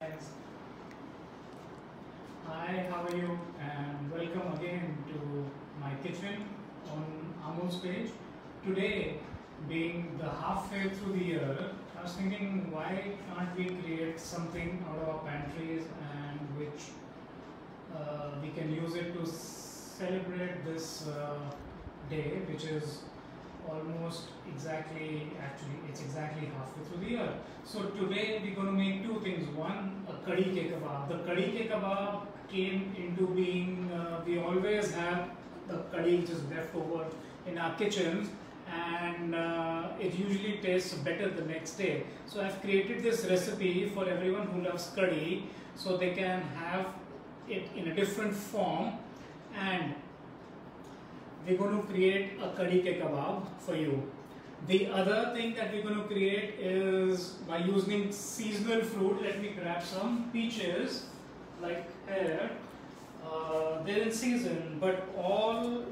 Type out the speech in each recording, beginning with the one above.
Guys. Hi, how are you? And welcome again to my kitchen on Amol's page. Today, being the halfway through the year, I was thinking why can't we create something out of our pantries and which we can use it to celebrate this day, which is almost exactly, actually it's exactly halfway through the year. So today we're going to make two things. One, a kadi ke kebab. The kadi ke kebab came into being, we always have the kadi which is left over in our kitchens, and it usually tastes better the next day. So I've created this recipe for everyone who loves kadi, so they can have it in a different form, and we're going to create a kadi ke kebab for you. The other thing that we're going to create is by using seasonal fruit. Let me grab some peaches, like here. They're in season, but all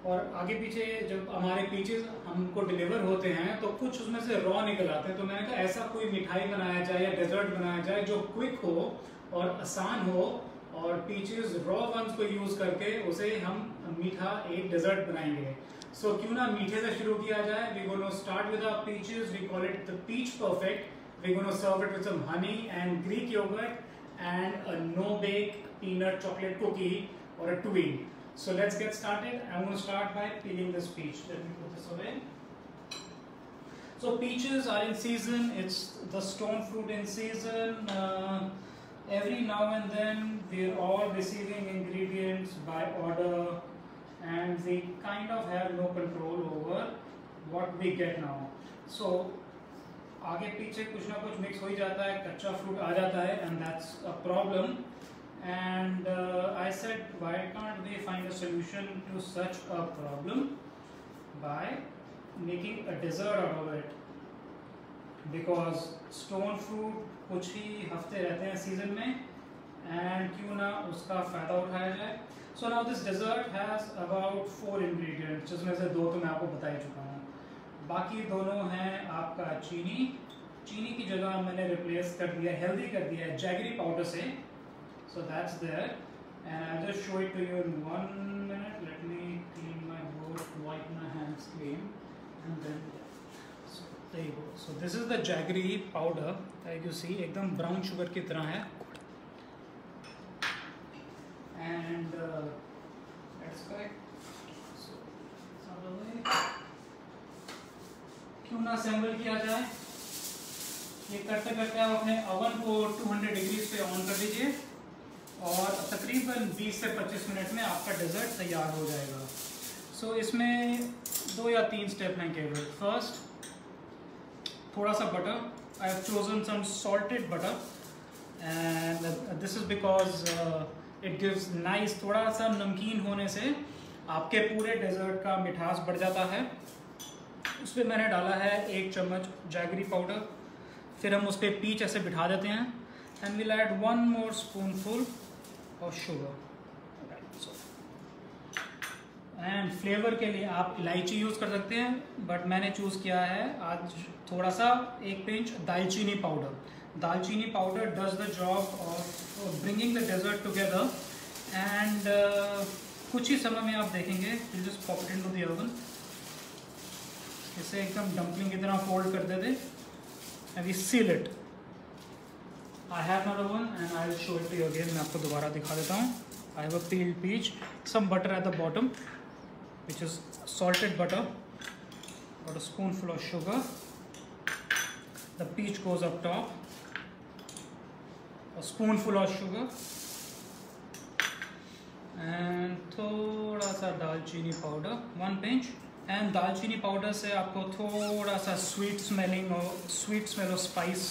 और आगे पीछे जब हमारे peaches हमको deliver होते हैं तो कुछ उसमें से रॉ निकल आते हैं, तो मैंने कहा ऐसा कोई मिठाई बनाया जाए या डेजर्ट बनाया जाए जो क्विक हो और आसान हो, और पीचेस रॉ वंस को यूज करके उसे हम मीठा एक डेजर्ट बनाएंगे. सो क्यों ना मीठे से शुरू किया जाए. We gonna start with our peaches. We call it the peach perfect. We gonna serve it with some honey and Greek yogurt and a no bake peanut chocolate cookie or a tweed. So let's get started. I'm going to start by peeling this peach. Let me put this away. So peaches are in season. It's the stone fruit in season. Every now and then we're all receiving ingredients by order, and we kind of have no control over what we get now. So आगे पीछे कुछ ना कुछ mix हो ही जाता है, कच्चा fruit आ जाता है, and that's a problem. And I said, why can't we find a solution to such a problem by making a dessert out of it? Because stone fruit कुछ ही हफ्ते रहते हैं सीजन में, and क्यों ना उसका फायदा उठाया जाए. So now this dessert has about 4 ingredients, जिसमें से 2 तो मैं आपको बता ही चुका हूँ. बाकी दोनों हैं आपका चीनी. चीनी की जगह मैंने रिप्लेस कर दिया, हेल्दी कर दिया है जैगरी पाउडर से. So that's there, and I'll just show it to you in 1 minute. Let me clean my bowl, wipe my hands clean, and then so there you go. So this is the jaggery powder. Like you see, एकदम brown sugar की तरह है. And that's correct. So it's out of the way. क्यों ना assemble किया जाए. ये करते करते आप अपने oven को 200 डिग्री पे ऑन कर दीजिए, और तकरीबन 20 से 25 मिनट में आपका डेजर्ट तैयार हो जाएगा. सो इसमें 2 या 3 स्टेप हैं केवल. फर्स्ट, थोड़ा सा butter. I have chosen some salted butter, and this is because it gives nice. थोड़ा सा नमकीन होने से आपके पूरे डेजर्ट का मिठास बढ़ जाता है. उस पर मैंने डाला है 1 चम्मच जैगरी पाउडर. फिर हम उस पर पीच ऐसे बिठा देते हैं, and we'll add 1 more spoonful of sugar. Right, so and flavor के लिए आप इलायची यूज़ कर सकते हैं, बट मैंने चूज़ किया है आज थोड़ा सा 1 पिंच दालचीनी पाउडर. दालचीनी powder does the job of bringing the dessert together, and कुछ ही समय में आप देखेंगे. you just pop it into the oven. इसे एकदम डम्पलिंग की तरह फोल्ड कर देते, and we seal it. I have another one and I will show it to you again. मैं आपको दोबारा दिखा देता हूँ. I have a peeled peach, some butter at the bottom, which is salted butter. Got a spoonful of sugar. The peach goes up top. A spoonful of sugar, and थोड़ा सा दालचीनी powder, 1 pinch. And दालचीनी powder से आपको थोड़ा सा sweet smell of spice.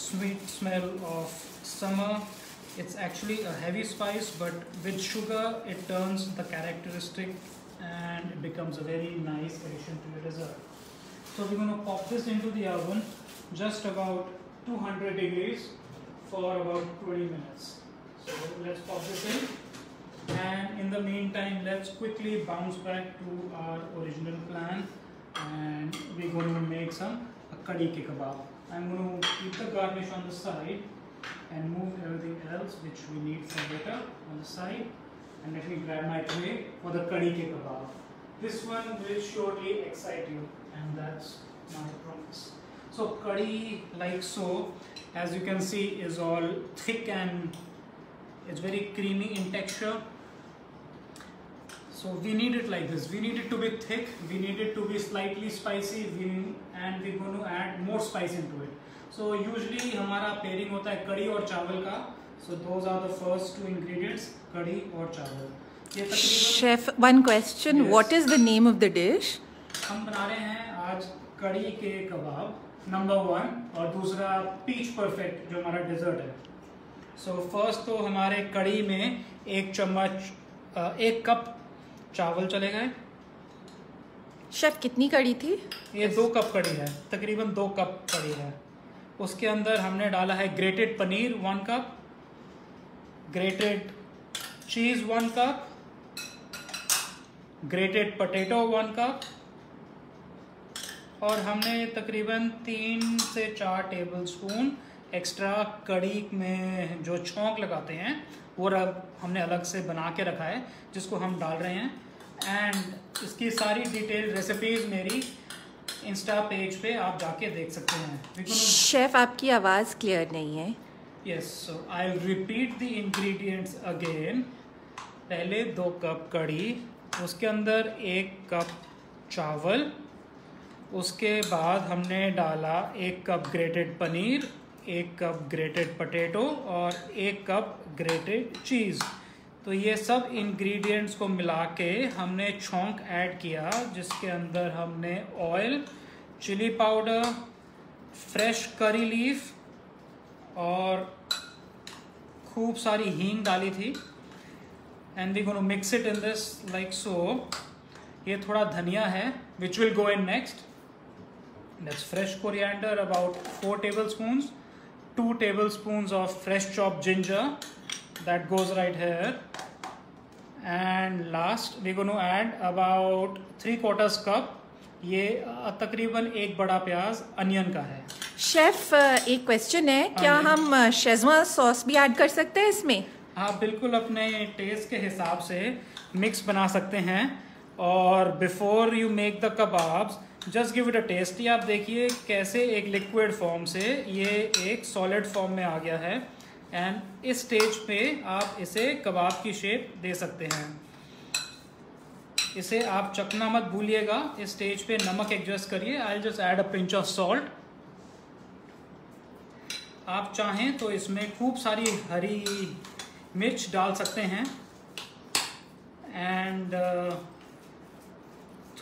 Sweet smell of summer. It's actually a heavy spice, but with sugar it turns the characteristic and it becomes a very nice addition to your dessert. So we're going to pop this into the oven just about 200 degrees for about 20 minutes. So let's pop this in, and in the meantime let's quickly bounce back to our original plan, and we're going to make some kadi ke kebab. I'm going to keep the garnish on the side and move everything else which we need for later on the side. And let me grab my tray for the kadhi ke kebab. This one will surely excite you, and that's not a promise. So kadhi, like so, as you can see, is all thick and it's very creamy in texture. So we need it like this. We need it to be thick. We need it to be slightly spicy. And we're going to add more spice into it. So usually हमारा pairing होता है कड़ी और चावल का. So those are the first two ingredients, कड़ी और चावल. Chef, one question. Yes. What is the name of the dish? हम बना रहे हैं आज कड़ी के कबाब नंबर 1 और दूसरा पीच परफेक्ट जो हमारा डेजर्ट है. So first तो हमारे कड़ी में 1 कप चावल चले गए. शेफ कितनी कड़ी थी? ये 2 कप कड़ी है, तकरीबन 2 कप कड़ी है. उसके अंदर हमने डाला है grated paneer 1 cup, grated cheese 1 cup, grated potato 1 cup, और हमने तकरीबन 3 से 4 टेबल स्पून एक्स्ट्रा कड़ी में जो छौंक लगाते हैं वो हमने अलग से बना के रखा है जिसको हम डाल रहे हैं. एंड इसकी सारी डिटेल रेसिपीज़ मेरी इंस्टा पेज पे आप जाके देख सकते हैं. शेफ आपकी आवाज़ क्लियर नहीं है. Yes, so I will repeat the ingredients again. पहले 2 कप कड़ी, उसके अंदर 1 कप चावल, उसके बाद हमने डाला 1 cup grated paneer, 1 cup grated potato और 1 कप ग्रेटेड चीज़. तो ये सब इंग्रेडिएंट्स को मिला के हमने छौंक ऐड किया जिसके अंदर हमने oil, chilli powder, fresh curry leaf और खूब सारी हींग डाली थी. And we gonna mix it in this like so. ये थोड़ा धनिया है which will go in next. That's fresh coriander about 4 tablespoons, 2 tablespoons of fresh chopped ginger that goes right here. And last we're going to add about 3/4 cup. ये तकरीबन 1 बड़ा प्याज onion का है. शेफ एक क्वेश्चन है, क्या हम शेजवान सॉस भी ऐड कर सकते हैं इसमें? हाँ बिल्कुल, अपने टेस्ट के हिसाब से मिक्स बना सकते हैं. और before you make the kebabs just give it a taste. ये आप देखिए कैसे एक लिक्विड फॉर्म से ये एक सॉलिड फॉर्म में आ गया है. एंड इस स्टेज पे आप इसे कबाब की शेप दे सकते हैं. इसे आप चखना मत भूलिएगा. इस स्टेज पे नमक एडजस्ट करिए. I just add a pinch of salt. आप चाहें तो इसमें खूब सारी हरी मिर्च डाल सकते हैं. एंड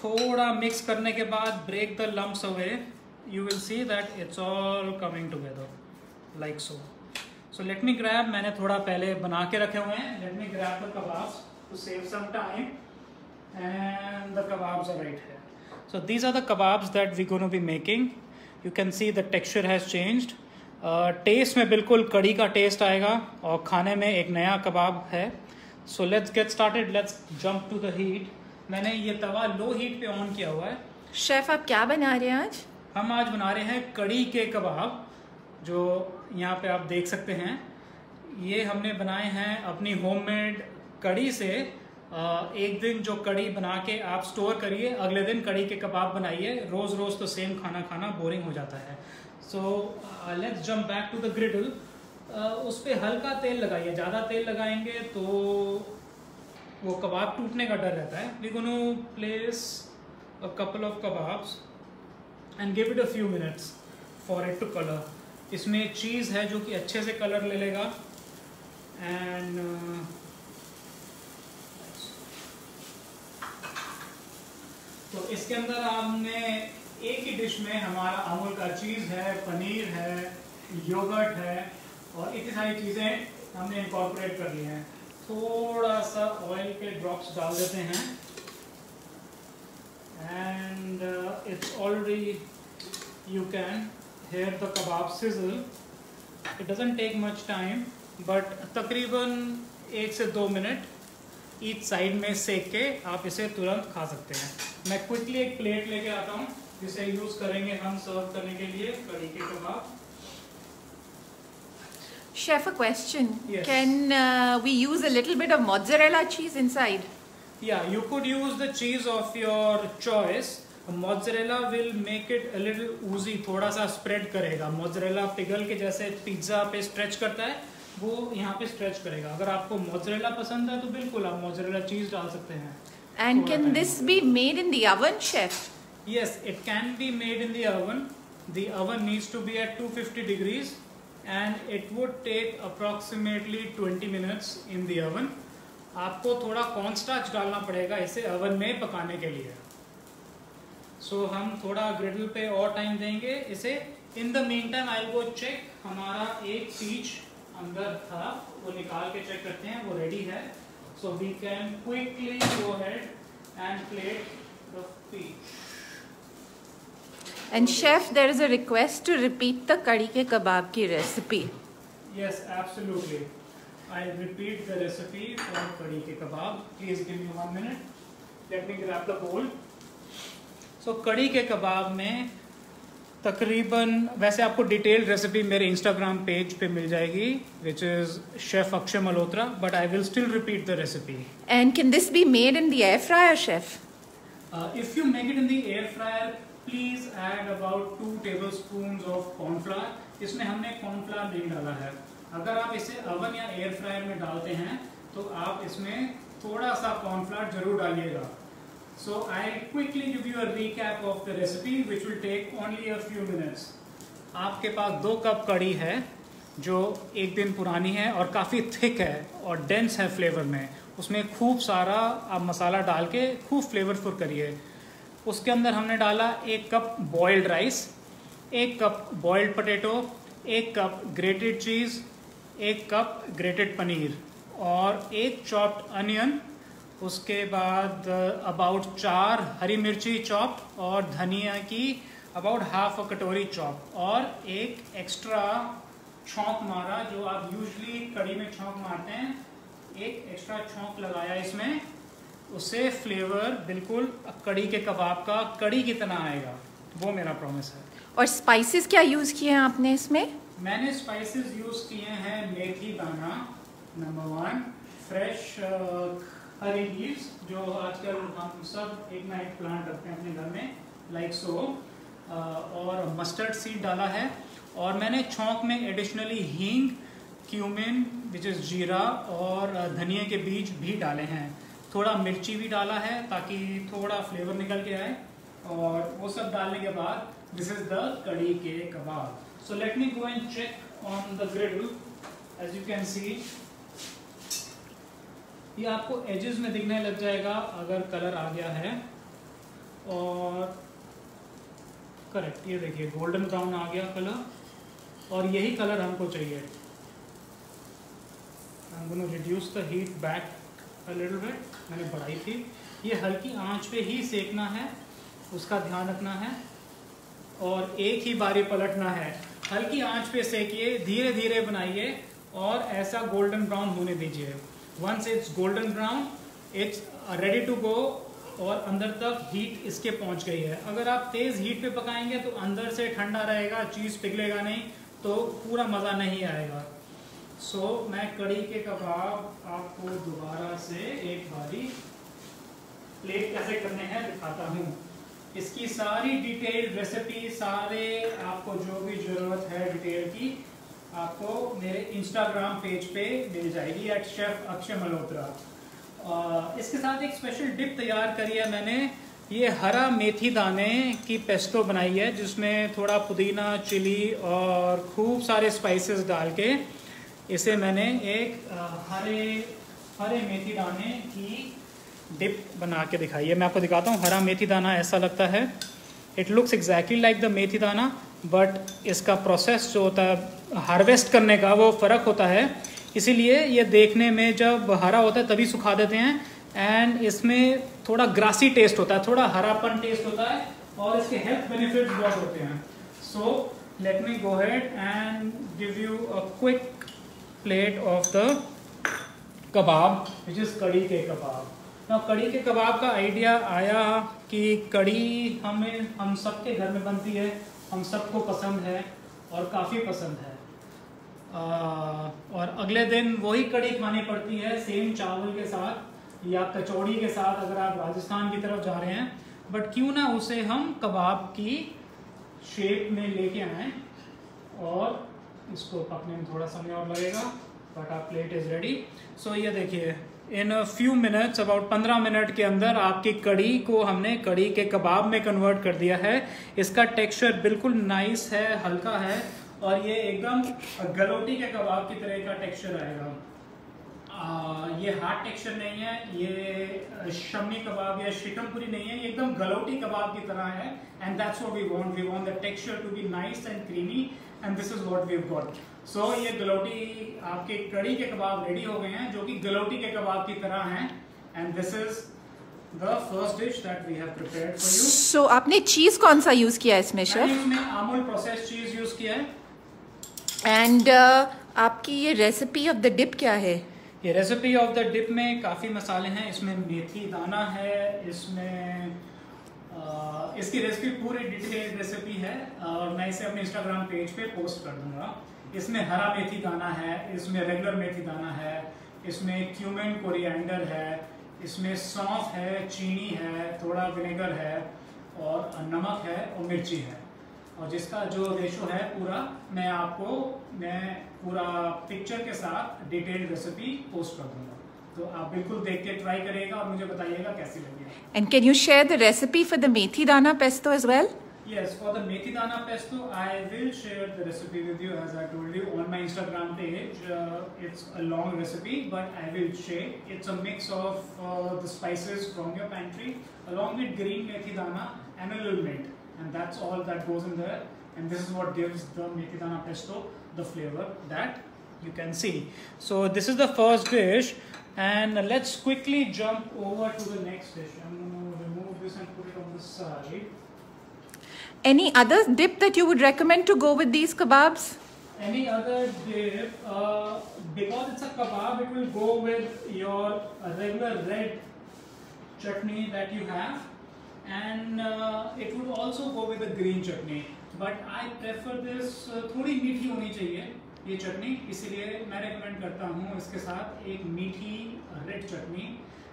थोड़ा मिक्स करने के बाद break the lumps away. You will see that it's all coming together like so. So let me grab, मैंने थोड़ा पहले बना के रखे हुए हैं. Let me grab the kebabs to save some time. And the kebabs are right here. So these are the kebabs that we're going to be making. You can see the texture has changed. Taste में बिल्कुल कड़ी का test आएगा और खाने में एक नया कबाब है. So let's get started. Let's jump to the heat. मैंने ये तवा लो हीट पे ऑन किया हुआ है. शेफ आप क्या बना रहे हैं आज? हम आज बना रहे हैं कड़ी के कबाब जो यहाँ पे आप देख सकते हैं. ये हमने बनाए हैं अपनी होममेड कड़ी से. एक दिन जो कड़ी बना के आप स्टोर करिए, अगले दिन कड़ी के कबाब बनाइए. रोज़ रोज़ तो सेम खाना खाना बोरिंग हो जाता है. So let's jump back to the griddle. उस पर हल्का तेल लगाइए. ज़्यादा तेल लगाएंगे तो वो कबाब टूटने का डर रहता है. We gonna place a couple of kebabs and give it a few minutes for it to colour. इसमें चीज़ है जो कि अच्छे से कलर ले लेगा. एंड तो इसके अंदर हमने एक ही डिश में हमारा अमूल का चीज़ है, पनीर है, योगर्ट है और इतनी सारी चीज़ें हमने इंकॉर्पोरेट कर ली हैं. थोड़ा सा ऑयल के ड्रॉप्स डाल देते हैं. And it's already, you can hear the kebab sizzle. It doesn't take much time, but तकरीबन 1 से 2 मिनट ईच साइड में सेक के आप इसे तुरंत खा सकते हैं. मैं क्विकली एक प्लेट लेके आता हूँ. जिसे यूज करेंगे हम सर्व करने के लिए कड़ी के कबाब। Chef, a question. Yes. Can we use a little bit of mozzarella cheese inside? Yeah, you could use the cheese of your choice. Mozzarella will make it a little oozy, थोड़ा सा spread करेगा। Mozzarella पिघल के जैसे pizza पे stretch करता है, वो यहाँ पे स्ट्रेच करेगा। अगर आपको मोज़रेला पसंद है तो बिल्कुल आप मोज़रेला चीज़ डाल सकते हैं। And can this be made in the oven, chef? Yes, it can be made in the oven. The oven needs to be at 250 degrees and it would take approximately 20 minutes in the oven. आपको थोड़ा cornstarch डालना पड़ेगा इसे oven में पकाने के लिए। सो हम थोड़ा ग्रिडल पे और टाइम देंगे इसे। In the meantime I go check, हमारा एक पीच अंदर था वो निकाल के चेक करते हैं वो रेडी है। So we can quickly go ahead and plate the peach. And chef, there is a request to repeat the kadi ke kebab ki recipe. Yes, absolutely. I'll repeat the recipe for kadi ke kebab. Please give me 1 minute. Let me grab the bowl. So कड़ी के कबाब में तकरीबन, वैसे आपको detailed recipe मेरे Instagram page पे मिल जाएगी, which is Chef Akshay Malhotra, but I will still repeat the recipe. And can this be made in the air fryer, chef? If you make it in the air fryer, please add about 2 tablespoons of corn flour. इसमें हमने corn flour नहीं डाला है। अगर आप इसे oven या air fryer में डालते हैं तो आप इसमें थोड़ा सा corn flour जरूर डालिएगा। So I'll quickly give you a recap of the recipe, which will take only a few minutes. आपके पास 2 कप कड़ी है जो एक दिन पुरानी है और काफ़ी थिक है और डेंस है फ्लेवर में। उसमें खूब सारा आप मसाला डाल के खूब फ्लेवरफुल करिए। उसके अंदर हमने डाला 1 cup boiled rice, 1 cup boiled potato, 1 cup grated cheese, 1 cup grated paneer और 1 चॉप्ड अनियन। उसके बाद अबाउट 4 हरी मिर्ची चॉप और धनिया की अबाउट हाफ अ कटोरी चॉप और 1 एक्स्ट्रा छौंक मारा जो आप यूजुअली कड़ी में छौंक मारते हैं, 1 एक्स्ट्रा छौंक लगाया इसमें। उससे फ्लेवर बिल्कुल कड़ी के कबाब का कड़ी की तरह आएगा, वो मेरा प्रॉमिस है। और स्पाइसेस क्या यूज़ किए हैं आपने इसमें? मैंने स्पाइसेस यूज़ किए हैं मेथी दाना नंबर 1, फ्रेश हरी लीव्स जो आजकल हम सब एक ना एक प्लांट रखते हैं अपने घर में, लाइक सो, और मस्टर्ड सीड डाला है। और मैंने छौंक में एडिशनली हींग, क्यूमिन विच इज़ जीरा और धनिया के बीज भी डाले हैं। थोड़ा मिर्ची भी डाला है ताकि थोड़ा फ्लेवर निकल के आए। और वो सब डालने के बाद this is the kadi ke kabab. So let me go and check on the griddle. As you can see ये आपको एजेस में दिखने लग जाएगा अगर कलर आ गया है। और करेक्ट, ये देखिए गोल्डन ब्राउन आ गया कलर और यही कलर हमको चाहिए। I'm going to reduce the heat back a little bit. मैंने बढ़ाई थी। ये हल्की आंच पे ही सेकना है, उसका ध्यान रखना है और एक ही बारी पलटना है। हल्की आंच पे सेकिए, धीरे धीरे बनाइए और ऐसा गोल्डन ब्राउन होने दीजिए। Once it's golden brown, it's ready to go और अंदर तक हीट इसके पहुंच गई है। अगर आप तेज़ हीट पे पकाएंगे तो अंदर से ठंडा रहेगा, चीज़ पिघलेगा नहीं, तो पूरा मज़ा नहीं आएगा। सो मैं कड़ी के कबाब आपको दोबारा से एक बारी प्लेट कैसे करने हैं दिखाता हूँ। इसकी सारी डिटेल रेसिपी, सारे आपको जो भी ज़रूरत है डिटेल की, आपको मेरे इंस्टाग्राम पेज पे मिल जाएगी @शेफ अक्षय मल्होत्रा। इसके साथ एक स्पेशल डिप तैयार करी है मैंने। ये हरा मेथी दाने की पेस्टो बनाई है जिसमें थोड़ा पुदीना, चिली और खूब सारे स्पाइसेस डाल के इसे मैंने एक हरे मेथी दाने की डिप बना के दिखाई है। मैं आपको दिखाता हूँ। हरा मेथी दाना ऐसा लगता है, it looks exactly like the methi dana, but इसका प्रोसेस जो होता है हार्वेस्ट करने का वो फ़र्क होता है। इसीलिए ये देखने में जब हरा होता है तभी सुखा देते हैं एंड इसमें थोड़ा ग्रासी टेस्ट होता है, थोड़ा हरापन टेस्ट होता है और इसके हेल्थ बेनिफिट्स बहुत होते हैं। सो let me go ahead and give you a quick plate of the kebab which is कड़ी के कबाब। ना कड़ी के कबाब का आइडिया आया कि कड़ी हम सबके घर में बनती है, हम सबको पसंद है और काफ़ी पसंद है। और अगले दिन वही कड़ी खानी पड़ती है सेम चावल के साथ या कचौड़ी के साथ अगर आप राजस्थान की तरफ जा रहे हैं। बट क्यों ना उसे हम कबाब की शेप में लेके आए, और इसको पकने में थोड़ा समय और लगेगा, but our plate is ready. So ये देखिए, in a few minutes, about 15 minute के अंदर आपकी कड़ी को हमने कड़ी के कबाब में कन्वर्ट कर दिया है। इसका टेक्सचर बिल्कुल नाइस है, हल्का है, और ये एकदम गलोटी के कबाब की तरह का टेक्सचर आएगा। ये हार्ड टेक्सचर नहीं है, ये शमी कबाब या शिकमपुरी नहीं है, ये एकदम गलोटी कबाब की तरह है। And that's what we want the texture to be nice and creamy, and this is what we have got. So ये गलोटी आपके कड़ी के कबाब रेडी हो गए हैं जो कि गलोटी के कबाब की तरह हैं। And this is the first dish that we have prepared for you. So आपने चीज कौन सा यूज किया है इसमें शेफ? इसमें अमूल प्रोसेस्ड चीज यूज किया है। एंड आपकी ये रेसिपी ऑफ द डिप क्या है? ये रेसिपी ऑफ द डिप में काफ़ी मसाले हैं। इसमें मेथी दाना है, इसमें इसकी रेसिपी पूरी डिटेल्ड रेसिपी है और मैं इसे अपने इंस्टाग्राम पेज पे पोस्ट कर दूंगा। इसमें हरा मेथी दाना है, इसमें रेगुलर मेथी दाना है, इसमें क्यूमिन कोरिएंडर है, इसमें सौंफ है, चीनी है, थोड़ा विनेगर है और नमक है और मिर्ची है। और जिसका जो रेशो है पूरा मैं पूरा पिक्चर के साथ डिटेल्ड रेसिपी पोस्ट कर दूंगा, तो आप बिल्कुल देख के ट्राई करिएगा और मुझे बताइएगा कैसी लगी। And can you share the recipe for the methi dana pesto as well? Yes, for the methi dana pesto, I will share the recipe with you as I told you on my Instagram page. It's a long recipe, but I will share. It's a mix of the spices from your pantry along with green methi dana and a little mint, and that's all that goes in there. And this is what gives the methi dana pesto the flavor that you can see. So this is the first dish, and let's quickly jump over to the next dish. I'm going to remove this and put it on the side. Any other dip that you would recommend to go with these kebabs? Any other dip, because it's a kebab, it will go with your regular red chutney that you have, and it would also go with the green chutney. But I prefer this थोड़ी मीठी होनी चाहिए ये चटनी, इसीलिए मैं recommend करता हूँ इसके साथ एक मीठी रेड चटनी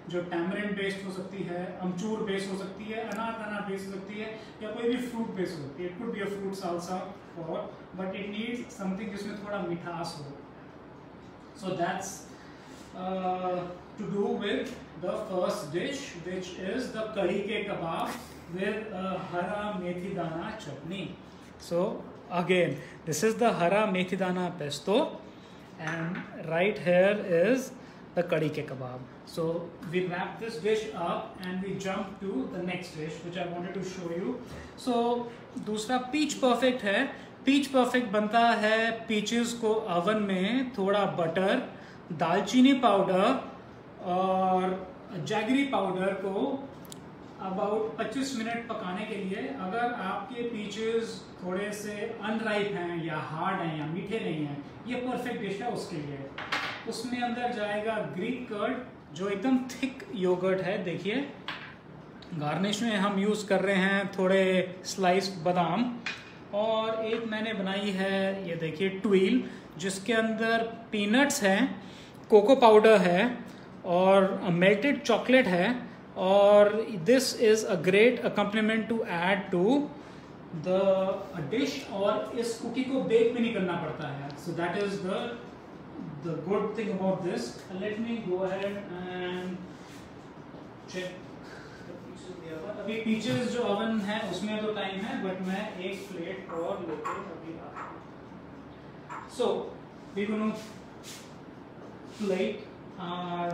जो टैमरिन बेस्ड हो सकती है, अमचूर बेस्ड हो सकती है, अनारदाना बेस्ड हो सकती है, या कोई भी फ्रूट बेस्ड हो सकती है। It could be a fruit salsa or but it needs something जिसमें थोड़ा मिठास हो। So that's to do with the first dish which is the kadi ke kabab with hara methi dana chutney. So again this is the hara methi dana pesto and right here is the kadi ke kebab. So we wrap this dish up and we jump to the next dish which I wanted to show you. So दूसरा peach perfect है। Peach perfect बनता है peaches को oven में थोड़ा butter, दालचीनी powder और jaggery powder को अबाउट 25 मिनट पकाने के लिए। अगर आपके पीचेस थोड़े से अनराइप हैं या हार्ड हैं या मीठे नहीं हैं, ये परफेक्ट डिश है उसके लिए। उसमें अंदर जाएगा ग्रीक कर्ड जो एकदम थिक योगर्ट है। देखिए गार्निश में हम यूज़ कर रहे हैं थोड़े स्लाइस्ड बादाम, और एक मैंने बनाई है ये देखिए ट्वील जिसके अंदर पीनट्स हैं, कोको पाउडर है और मेल्टेड चॉकलेट है। और this is a great accompaniment to add to the dish, और इस कुकी को बेक भी नहीं करना पड़ता है। So that is the good thing about this. Let me go ahead and check the pieces the oven. अभी पीचेस जो ओवन है उसमें तो टाइम है, बट मैं एक प्लेट और लेके अभी आता हूँ। So we're going to plate our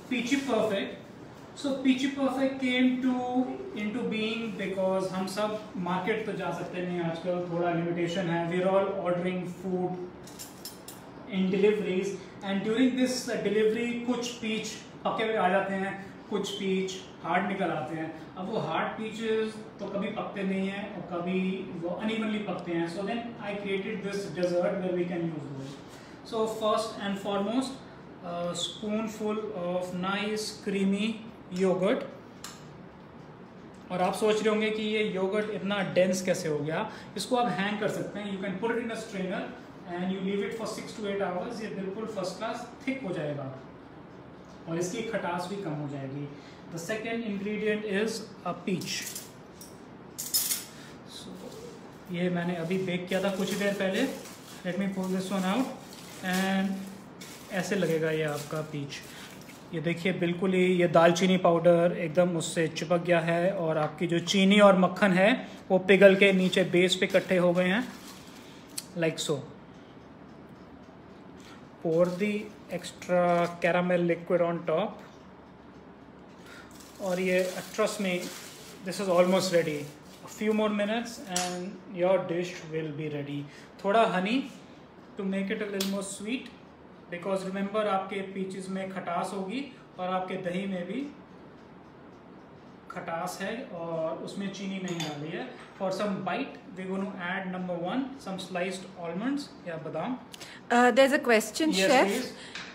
Peachy Perfect. So Peachy Perfect came into being because हम सब मार्केट तो जा सकते नहीं आजकल, थोड़ा लिमिटेशन है। We're all ordering food in deliveries and during this delivery कुछ पीच पके हुए आ जाते हैं, कुछ पीच हार्ड निकल आते हैं। अब वो हार्ड पीचेस तो कभी पकते नहीं हैं और कभी वो अनइवनली पकते हैं। So then I created this dessert where we can use this. So first and foremost spoonful of nice creamy yogurt. और आप सोच रहे होंगे कि ये योगर्ट इतना डेंस कैसे हो गया. इसको आप हैंग कर सकते हैं. You can put it in a strainer and you leave it for 6 to 8 hours. ये बिल्कुल फर्स्ट क्लास थिक हो जाएगा और इसकी खटास भी कम हो जाएगी. The second ingredient is a peach. ये मैंने अभी बेक किया था कुछ ही देर पहले. Let me pull this one out एंड ऐसे लगेगा ये आपका पीच. ये देखिए बिल्कुल ही ये दालचीनी पाउडर एकदम उससे चिपक गया है और आपकी जो चीनी और मक्खन है वो पिघल के नीचे बेस पे इकट्ठे हो गए हैं like so. pour the extra caramel liquid on top. और ये trust me, this is almost ready. A few more minutes and your dish will be ready. थोड़ा honey to make it a little more sweet, because remember आपके peaches में खटास होगी और आपके दही में भी खटास है और उसमें चीनी नहीं डाली है. For some bite, we're going to add number 1, some sliced almonds या बादाम. There's a question, Yes, Chef. please.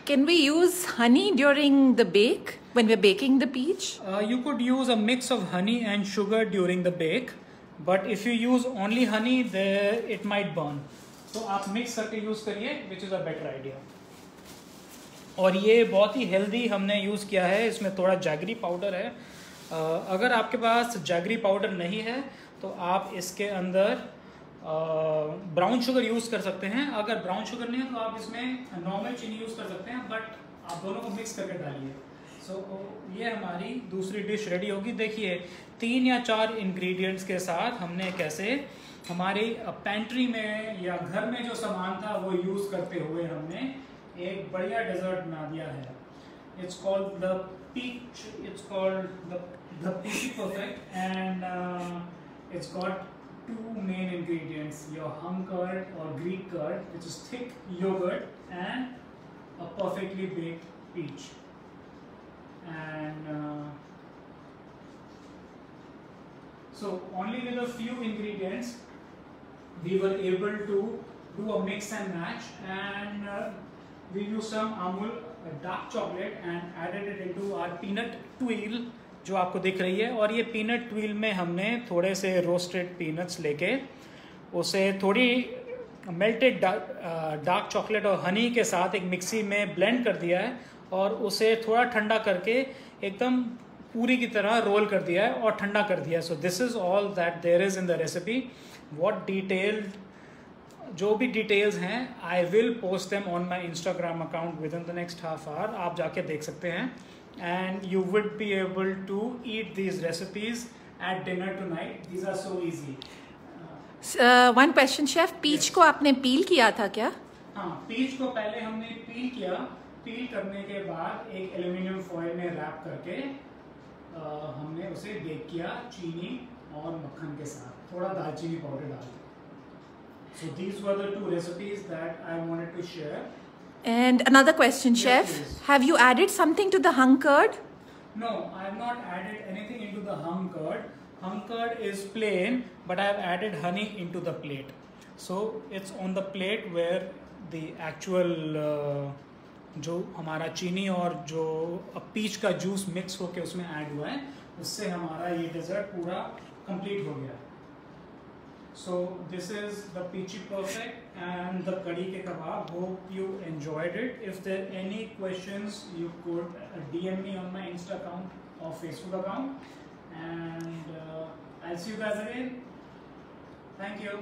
Can we use honey during the bake when we're baking the peach? You could use a mix of honey and sugar during the bake, but if you use only honey, then it might burn. So आप mix करके use करिए, which is a better idea. और ये बहुत ही healthy हमने use किया है. इसमें थोड़ा जैगरी पाउडर है. अगर आपके पास जैगरी पाउडर नहीं है तो आप इसके अंदर ब्राउन शुगर यूज़ कर सकते हैं. अगर ब्राउन शुगर नहीं है तो आप इसमें नॉर्मल चीनी यूज़ कर सकते हैं, बट आप दोनों को मिक्स करके डालिए. सो ये हमारी दूसरी डिश रेडी होगी. देखिए 3 या 4 इंग्रेडिएंट्स के साथ हमने कैसे हमारी पेंट्री में या घर में जो सामान था वो यूज़ करते हुए हमने एक बढ़िया डेजर्ट बना दिया है. It's called the peach. It's called the Peachy Perfect, and it's got 2 main ingredients: your hum curd or Greek curd, which is thick yogurt, and a perfectly baked peach. And so only with a few ingredients we were able to do a mix and match, and we used some Amul dark chocolate and added it into our peanut twirl जो आपको दिख रही है. और ये peanut twill में हमने थोड़े से रोस्टेड पीनट्स लेके उसे थोड़ी मेल्टेड डार्क चॉकलेट और हनी के साथ एक मिक्सी में ब्लेंड कर दिया है और उसे थोड़ा ठंडा करके एकदम पूरी की तरह रोल कर दिया है और ठंडा कर दिया है. So this is all that there is in the recipe. What detailed जो भी डिटेल्स हैं I will post them on my Instagram account within the next half hour. आप जाके देख सकते हैं. And you would be able to eat these recipes at dinner tonight. These are so easy. One question, Chef. Peach Yes. को आपने peel किया था क्या? हाँ, peach को पहले हमने peel किया. Peel करने के बाद एक एल्यूमिनियम फॉइल में रैप करके हमने उसे बेक किया चीनी और मक्खन के साथ, थोड़ा दालचीनी पाउडर डाल के. So these were the 2 recipes that I wanted to share. And another question, Yes, Chef. please. Have you added something to the hung curd? No, I have not added anything into the hum curd. Hum curd is plain, but I have added honey into the plate. So it's on the plate where the actual जो हमारा चीनी और जो peach का juice mix होके उसमें add हुआ है, उससे हमारा ये डेजर्ट पूरा कंप्लीट हो गया. So this is the Peachy Perfect and the Kadi ke kebab. Hope you enjoyed it. If there are any questions, you could DM me on my Insta account or Facebook account, and I'll see you guys again. Thank you.